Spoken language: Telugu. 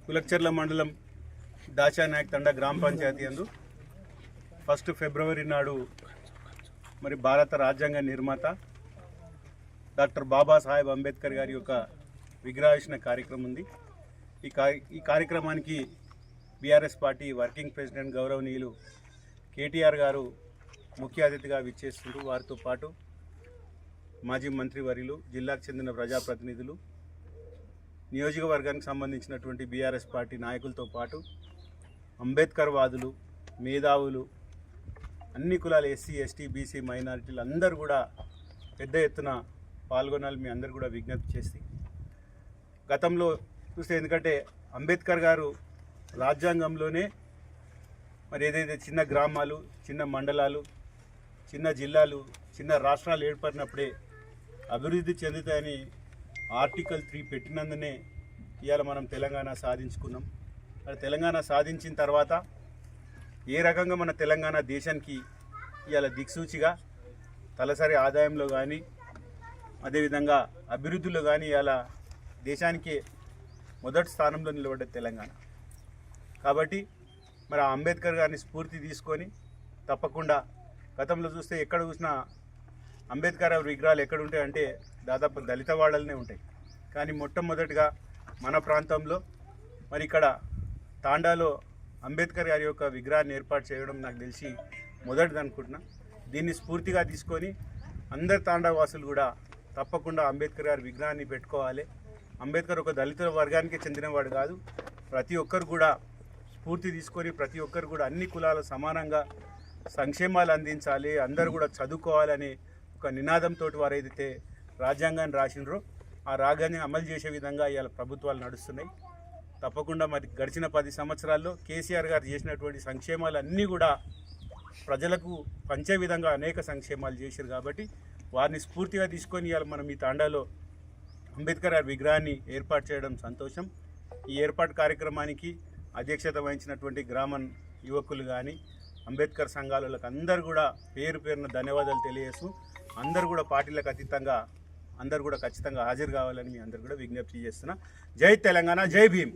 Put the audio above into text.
కులక్చర్ల మండలం దాచానాయక్ తండా గ్రామ పంచాయతీ యందు 1 ఫిబ్రవరి నాడు మరి భారత రాజ్యాంగ నిర్మాత డాక్టర్ బాబాసాహెబ్ అంబేద్కర్ గారి యొక్క విగ్రహావిష్కరణ కార్యక్రమం ఉంది. ఈ కార్యక్రమానికి బీఆర్ఎస్ పార్టీ వర్కింగ్ ప్రెసిడెంట్ గౌరవనీయులు కేటీఆర్ గారు ముఖ్య అతిథిగా విచ్చేస్తున్నారు. వారితో పాటు మాజీ మంత్రివర్యులు, జిల్లాకు చెందిన ప్రజాప్రతినిధులు, నియోజకవర్గానికి సంబంధించినటువంటి బీఆర్ఎస్ పార్టీ నాయకులతో పాటు అంబేద్కర్ వాదులు, మేధావులు, అన్ని కులాల ఎస్సీ, ఎస్టీ, బీసీ, మైనారిటీలు అందరూ కూడా పెద్ద ఎత్తున పాల్గొనాలి. మీ అందరు కూడా విజ్ఞప్తి చేసి గతంలో చూస్తే, ఎందుకంటే అంబేద్కర్ గారు రాజ్యాంగంలోనే మరి ఏదైతే చిన్న గ్రామాలు, చిన్న మండలాలు, చిన్న జిల్లాలు, చిన్న రాష్ట్రాలు ఏర్పడినప్పుడే అభివృద్ధి చెందుతాయని ఆర్టికల్ 3 పెట్టినందునే ఇవాళ మనం తెలంగాణ సాధించుకున్నాం. మరి తెలంగాణ సాధించిన తర్వాత ఏ రకంగా మన తెలంగాణ దేశానికి ఇవాళ దిక్సూచిగా తలసరి ఆదాయంలో కానీ, అదేవిధంగా అభివృద్ధిలో కానీ ఇవాళ దేశానికి మొదటి స్థానంలో నిలబడ్డ తెలంగాణ. కాబట్టి మరి ఆ అంబేద్కర్ గారిని స్ఫూర్తి తీసుకొని తప్పకుండా గతంలో చూస్తే ఎక్కడ చూసినా అంబేద్కర్ విగ్రహాలు ఎక్కడ ఉంటాయంటే దాదాపు దళిత వాడలనే ఉంటాయి. కానీ మొట్టమొదటిగా మన ప్రాంతంలో మరి ఇక్కడ తాండాలో అంబేద్కర్ గారి యొక్క విగ్రహాన్ని ఏర్పాటు చేయడం నాకు తెలిసి మొదటిది అనుకుంటున్నా. దీన్ని స్ఫూర్తిగా తీసుకొని అందరు తాండా వాసులు కూడా తప్పకుండా అంబేద్కర్ గారి విగ్రహాన్ని పెట్టుకోవాలి. అంబేద్కర్ ఒక దళిత వర్గానికి చెందినవాడు కాదు. ప్రతి ఒక్కరు కూడా స్ఫూర్తి తీసుకొని ప్రతి ఒక్కరు కూడా అన్ని కులాలు సమానంగా సంక్షేమాలు అందించాలి, అందరూ కూడా చదువుకోవాలని ఒక నినాదంతో వారు ఏదైతే రాజ్యాంగాన్ని రాసినరో ఆ రాజ్యాంగాన్ని అమలు చేసే విధంగా ఇవాళ ప్రభుత్వాలు నడుస్తున్నాయి. తప్పకుండా మరి గడిచిన 10 సంవత్సరాల్లో కేసీఆర్ గారు చేసినటువంటి సంక్షేమాలు అన్నీ కూడా ప్రజలకు పంచే విధంగా అనేక సంక్షేమాలు చేశారు. కాబట్టి వారిని స్ఫూర్తిగా తీసుకొని ఇవాళ మనం ఈ తాండాలో అంబేద్కర్ గారి విగ్రహాన్ని ఏర్పాటు చేయడం సంతోషం. ఈ ఏర్పాటు కార్యక్రమానికి అధ్యక్షత వహించినటువంటి గ్రామ యువకులు కానీ, అంబేద్కర్ సంఘాలకు అందరూ కూడా పేరు పేరున ధన్యవాదాలు తెలియజేస్తూ అందరూ కూడా పార్టీలకు అతీతంగా అందరూ కూడా ఖచ్చితంగా హాజరు కావాలని మీ అందరూ కూడా విజ్ఞప్తి చేస్తున్నా. జై తెలంగాణ, జై భీమ్.